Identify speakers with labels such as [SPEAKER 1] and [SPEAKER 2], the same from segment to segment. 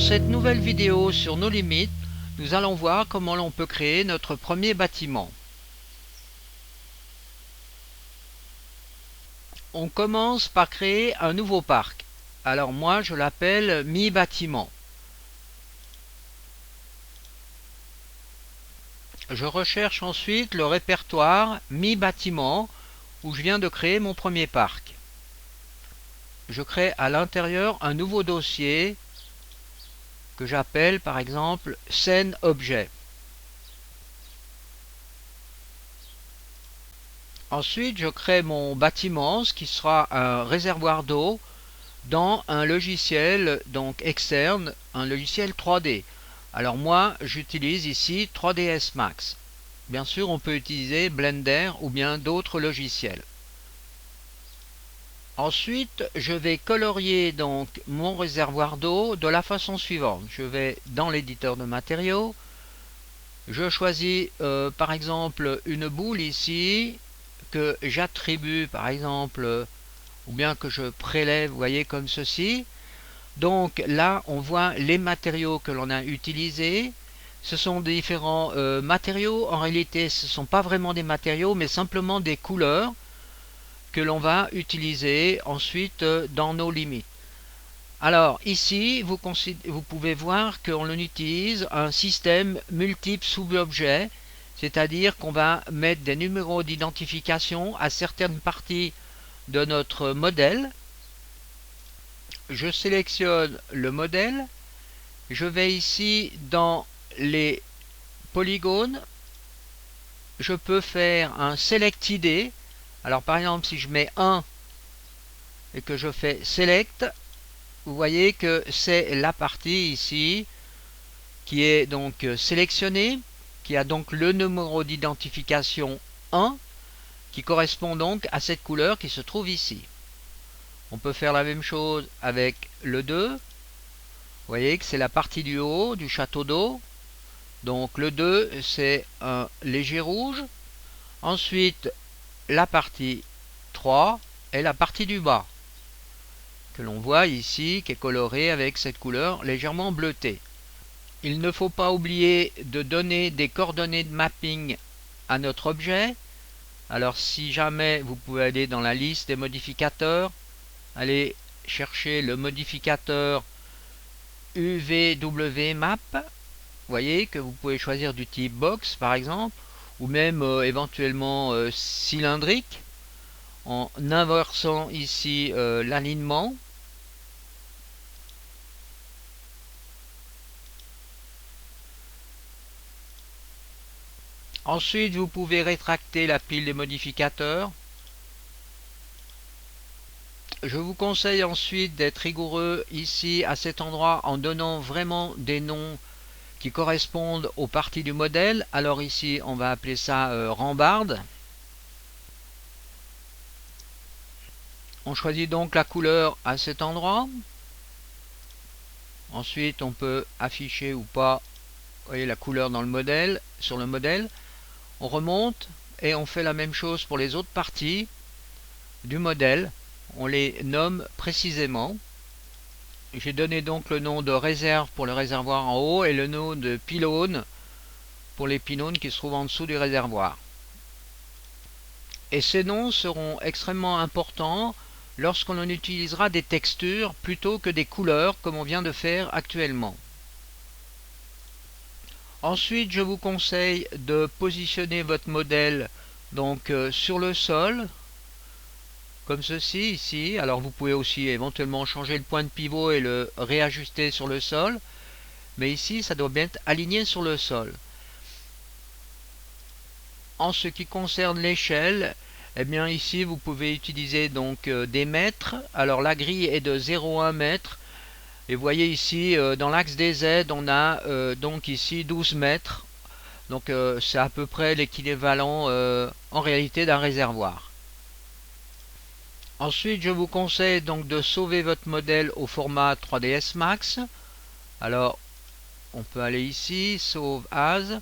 [SPEAKER 1] cette nouvelle vidéo sur nos limites, nous allons voir comment l'on peut créer notre premier bâtiment. On commence par créer un nouveau parc. Alors moi je l'appelle mi-bâtiment. Je recherche ensuite le répertoire mi-bâtiment où je viens de créer mon premier parc. Je crée à l'intérieur un nouveau dossier que j'appelle par exemple scène objet. Ensuite, je crée mon bâtiment, ce qui sera un réservoir d'eau dans un logiciel donc externe, un logiciel 3D. Alors moi, j'utilise ici 3ds Max. Bien sûr, on peut utiliser Blender ou bien d'autres logiciels. Ensuite, je vais colorier donc mon réservoir d'eau de la façon suivante. Je vais dans l'éditeur de matériaux. Je choisis par exemple une boule ici que j'attribue par exemple ou bien que je prélève, vous voyez, comme ceci. Donc là, on voit les matériaux que l'on a utilisés. Ce sont différents matériaux. En réalité, ce ne sont pas vraiment des matériaux, mais simplement des couleurs que l'on va utiliser ensuite dans nos limites. Alors ici, vous pouvez voir qu'on utilise un système multiple sous-objets, c'est-à-dire qu'on va mettre des numéros d'identification à certaines parties de notre modèle. Je sélectionne le modèle, je vais ici dans les polygones, je peux faire un select ID. Alors par exemple, si je mets 1 et que je fais select, vous voyez que c'est la partie ici qui est donc sélectionnée, qui a donc le numéro d'identification 1 qui correspond donc à cette couleur qui se trouve ici. On peut faire la même chose avec le 2. Vous voyez que c'est la partie du haut du château d'eau. Donc le 2 c'est un léger rouge. Ensuite la partie 3 est la partie du bas que l'on voit ici qui est colorée avec cette couleur légèrement bleutée. Il ne faut pas oublier de donner des coordonnées de mapping à notre objet. Alors si jamais vous pouvez aller dans la liste des modificateurs, allez chercher le modificateur UVWMap. Vous voyez que vous pouvez choisir du type box par exemple, ou même éventuellement cylindrique, en inversant ici l'alignement. Ensuite, vous pouvez rétracter la pile des modificateurs. Je vous conseille ensuite d'être rigoureux ici à cet endroit en donnant vraiment des noms qui correspondent aux parties du modèle. Alors ici, on va appeler ça rambarde. On choisit donc la couleur à cet endroit. Ensuite, on peut afficher ou pas, vous voyez, la couleur dans le modèle, sur le modèle. On remonte et on fait la même chose pour les autres parties du modèle. On les nomme précisément. J'ai donné donc le nom de réserve pour le réservoir en haut et le nom de pylône pour les pylônes qui se trouvent en dessous du réservoir. Et ces noms seront extrêmement importants lorsqu'on en utilisera des textures plutôt que des couleurs comme on vient de faire actuellement. Ensuite, je vous conseille de positionner votre modèle donc sur le sol, comme ceci ici. Alors vous pouvez aussi éventuellement changer le point de pivot et le réajuster sur le sol, mais ici ça doit bien être aligné sur le sol. En ce qui concerne l'échelle, eh bien ici vous pouvez utiliser donc des mètres. Alors la grille est de 0,1 mètre. Et vous voyez ici, dans l'axe des Z, on a donc ici 12 mètres. Donc c'est à peu près l'équivalent en réalité d'un réservoir. Ensuite, je vous conseille donc de sauver votre modèle au format 3ds Max. Alors, on peut aller ici, Save As.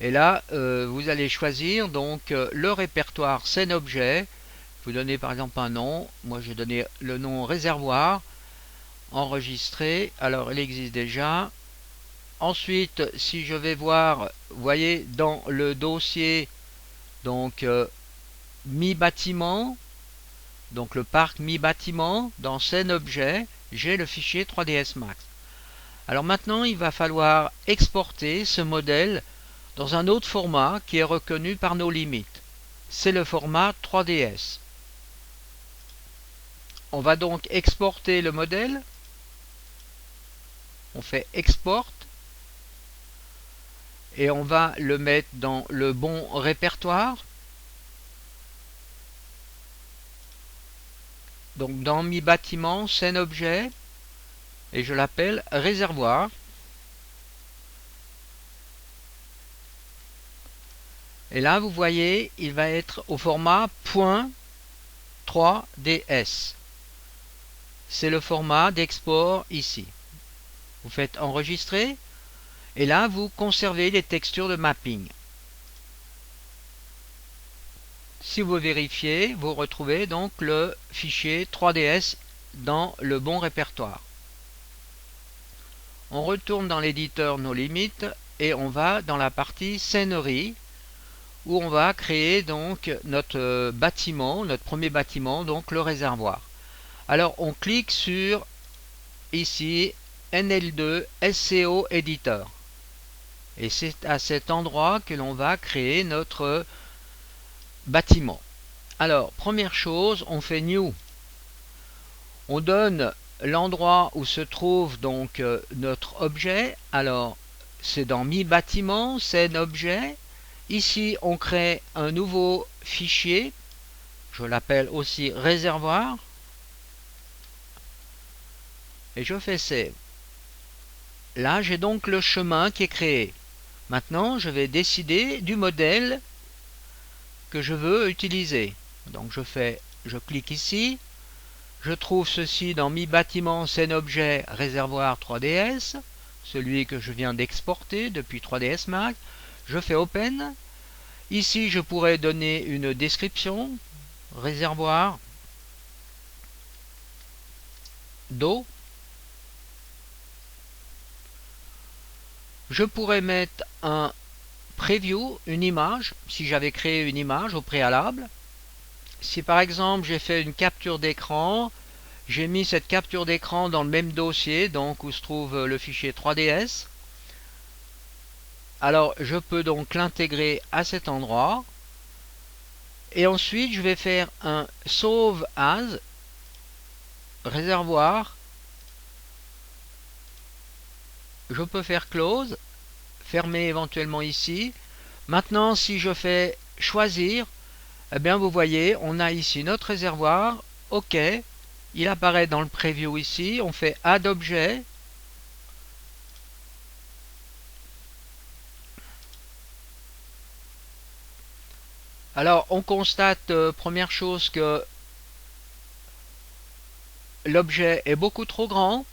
[SPEAKER 1] Et là, vous allez choisir donc le répertoire scène objet. Vous donnez par exemple un nom. Moi, j'ai donné le nom réservoir. enregistrer. Alors il existe déjà. Ensuite, si je vais voir, vous voyez dans le dossier, donc Mi Bâtiment, donc le parc Mi Bâtiment, dans scène objet, j'ai le fichier 3ds Max. Alors maintenant, il va falloir exporter ce modèle dans un autre format qui est reconnu par nos limites. C'est le format 3ds. On va donc exporter le modèle. On fait export. Et on va le mettre dans le bon répertoire. Donc dans Mi Bâtiment, scène objet, et je l'appelle réservoir. Et là, vous voyez, il va être au format .3ds. C'est le format d'export ici. Vous faites enregistrer. Et là, vous conservez les textures de mapping. Si vous vérifiez, vous retrouvez donc le fichier 3ds dans le bon répertoire. On retourne dans l'éditeur nos limites et on va dans la partie scénerie où on va créer donc notre bâtiment, notre premier bâtiment, donc le réservoir. Alors on clique sur ici NL2 SCO Editor. Et c'est à cet endroit que l'on va créer notre bâtiment. Alors, première chose, on fait New. On donne l'endroit où se trouve donc notre objet. Alors, c'est dans Mi Bâtiment, scène objet. Ici, on crée un nouveau fichier. Je l'appelle aussi réservoir. Et je fais Save. Là, j'ai donc le chemin qui est créé. Maintenant, je vais décider du modèle que je veux utiliser. Donc je clique ici, je trouve ceci dans Mi Bâtiment, scène objet, réservoir 3ds, celui que je viens d'exporter depuis 3ds Max. Je fais Open. Ici, je pourrais donner une description, réservoir d'eau. Je pourrais mettre un preview, une image, si j'avais créé une image au préalable. Si par exemple j'ai fait une capture d'écran, j'ai mis cette capture d'écran dans le même dossier, donc où se trouve le fichier 3ds. Alors je peux donc l'intégrer à cet endroit. Et ensuite je vais faire un Save As, réservoir. Je peux faire Close, fermer éventuellement ici. Maintenant si je fais Choisir, eh bien vous voyez, on a ici notre réservoir. OK, il apparaît dans le preview ici. On fait Add Objet. Alors on constate, première chose, que l'objet est beaucoup trop grand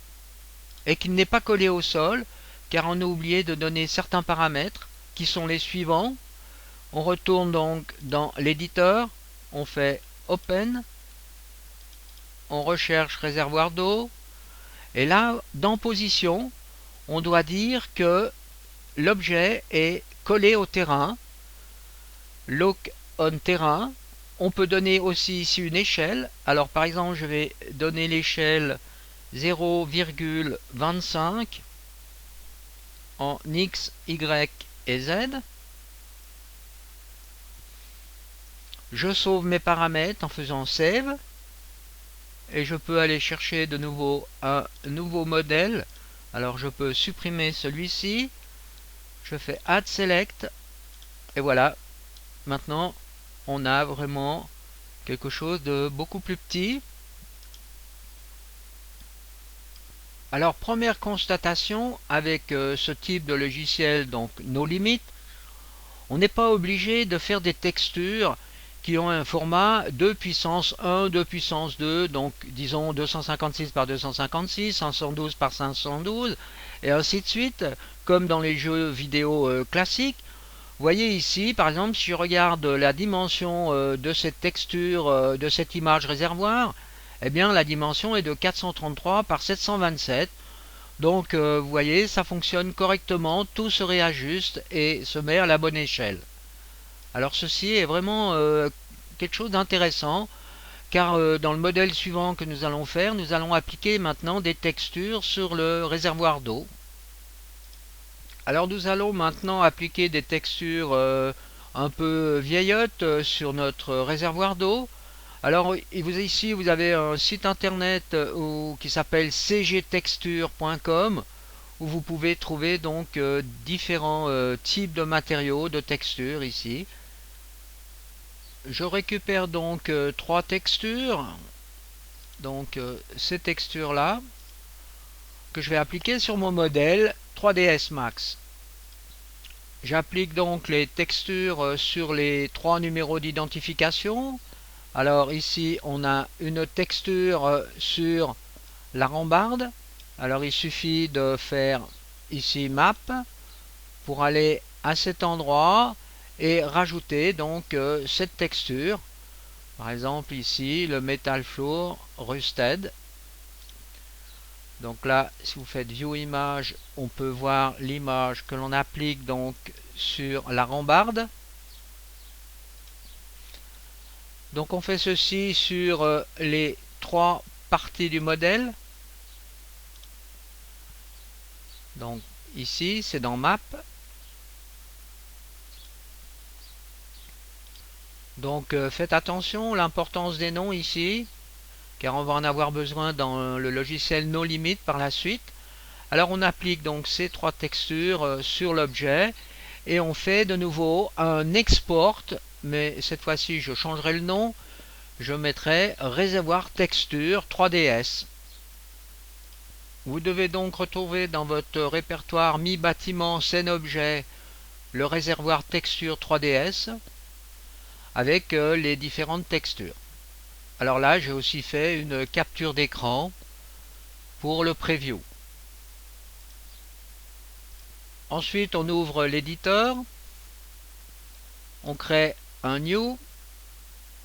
[SPEAKER 1] et qu'il n'est pas collé au sol, car on a oublié de donner certains paramètres qui sont les suivants. On retourne donc dans l'éditeur, on fait Open, on recherche réservoir d'eau, et là, dans Position, on doit dire que l'objet est collé au terrain. Look on terrain. On peut donner aussi ici une échelle. Alors par exemple, je vais donner l'échelle 0,25 en X, Y et Z. Je sauve mes paramètres en faisant Save. Et je peux aller chercher de nouveau un nouveau modèle. Alors je peux supprimer celui-ci. Je fais Add Select. Et voilà. Maintenant, on a vraiment quelque chose de beaucoup plus petit. Alors, première constatation avec ce type de logiciel, donc nos limites, on n'est pas obligé de faire des textures qui ont un format 2 puissance 1, 2 puissance 2, donc disons 256 par 256, 512 par 512, et ainsi de suite, comme dans les jeux vidéo classiques. Vous voyez ici, par exemple, si je regarde la dimension de cette texture, de cette image réservoir, eh bien la dimension est de 433 par 727. Donc vous voyez, ça fonctionne correctement, tout se réajuste et se met à la bonne échelle. Alors ceci est vraiment quelque chose d'intéressant, car dans le modèle suivant que nous allons faire, nous allons appliquer maintenant des textures sur le réservoir d'eau. Alors nous allons maintenant appliquer des textures un peu vieillottes sur notre réservoir d'eau. Alors ici vous avez un site internet qui s'appelle cgtexture.com, où vous pouvez trouver donc différents types de matériaux, de textures ici. Je récupère donc trois textures, donc ces textures là que je vais appliquer sur mon modèle 3ds Max. J'applique donc les textures sur les trois numéros d'identification. Alors ici on a une texture sur la rambarde. Alors il suffit de faire ici map pour aller à cet endroit et rajouter donc cette texture. Par exemple ici le Metal Floor Rusted. Donc là, si vous faites View Image, on peut voir l'image que l'on applique donc sur la rambarde. Donc on fait ceci sur les trois parties du modèle. Donc ici, c'est dans Map. Donc faites attention, l'importance des noms ici, car on va en avoir besoin dans le logiciel No Limit par la suite. Alors on applique donc ces trois textures sur l'objet et on fait de nouveau un export, mais cette fois-ci je changerai le nom, je mettrai réservoir texture 3ds. Vous devez donc retrouver dans votre répertoire Mi bâtiment scène objet le réservoir texture 3ds avec les différentes textures. Alors là j'ai aussi fait une capture d'écran pour le preview. Ensuite, on ouvre l'éditeur, on crée un new,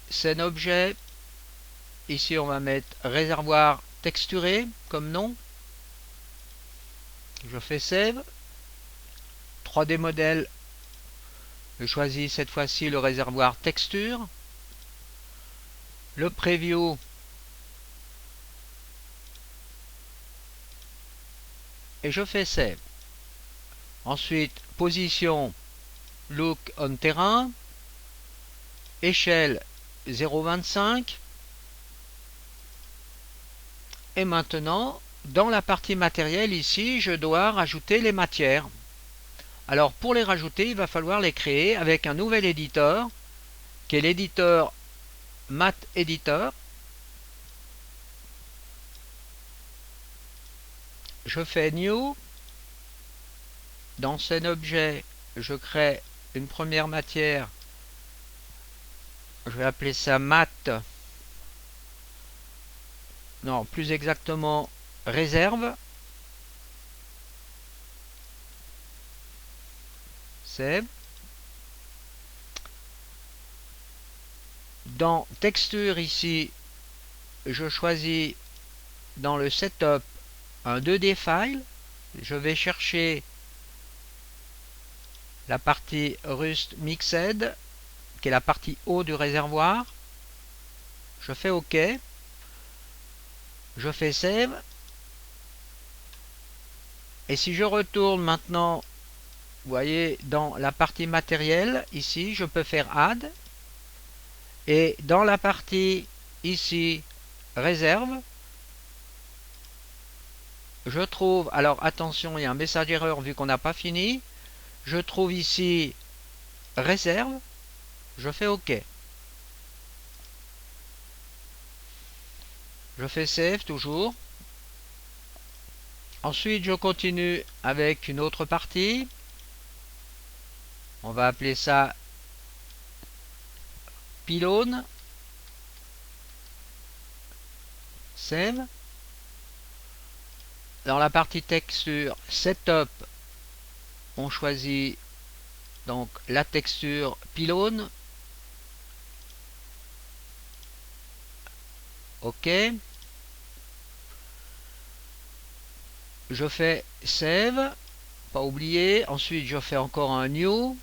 [SPEAKER 1] scène objet, ici on va mettre réservoir texturé comme nom, je fais save, 3D modèle, je choisis cette fois-ci le réservoir texture, le preview, et je fais save. Ensuite, position, look on terrain, échelle 0,25. Et maintenant, dans la partie matériel ici, je dois rajouter les matières. Alors pour les rajouter, il va falloir les créer avec un nouvel éditeur, qui est l'éditeur Math Editor. Je fais New. Dans scène objet, je crée une première matière. Je vais appeler ça Math. Non, plus exactement réserve. Save. Dans texture ici, je choisis dans le setup un 2D file. Je vais chercher la partie Rust Mixed, qui est la partie haut du réservoir. Je fais OK. Je fais Save. Et si je retourne maintenant, vous voyez, dans la partie matériel, ici, je peux faire Add. Et dans la partie, ici, Réserve, je trouve, alors attention, il y a un message erreur vu qu'on n'a pas fini. Je trouve ici Réserve. Je fais OK. Je fais Save toujours. Ensuite, je continue avec une autre partie. On va appeler ça Pylône. Save. Dans la partie texture Setup, on choisit donc la texture Pylône. OK. Je fais Save, pas oublier. Ensuite, je fais encore un New.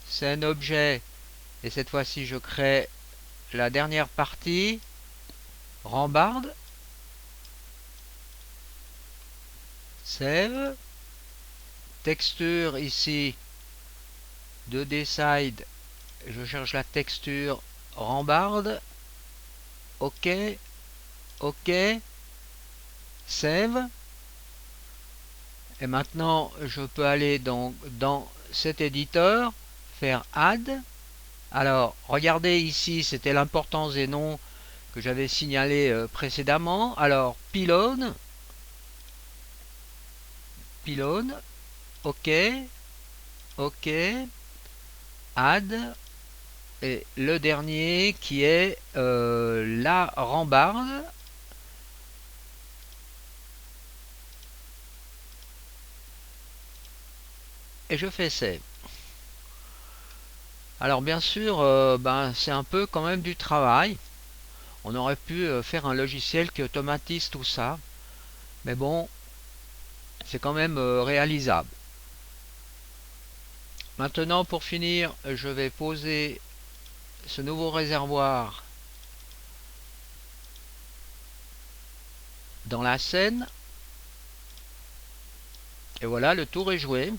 [SPEAKER 1] C'est un objet. Et cette fois-ci, je crée la dernière partie. Rambarde. Save. Texture ici. 2D side. Je cherche la texture rambarde. OK. OK. Save. Et maintenant, je peux aller donc dans cet éditeur, faire Add. Alors, regardez ici, c'était l'importance des noms que j'avais signalé précédemment. Alors, pylône, pylône, OK, OK, Add. Et le dernier qui est la rambarde. Et je fais Save. Alors bien sûr, c'est un peu quand même du travail. On aurait pu faire un logiciel qui automatise tout ça. Mais bon, c'est quand même réalisable. Maintenant, pour finir, je vais poser ce nouveau réservoir dans la scène. Et voilà, le tour est joué.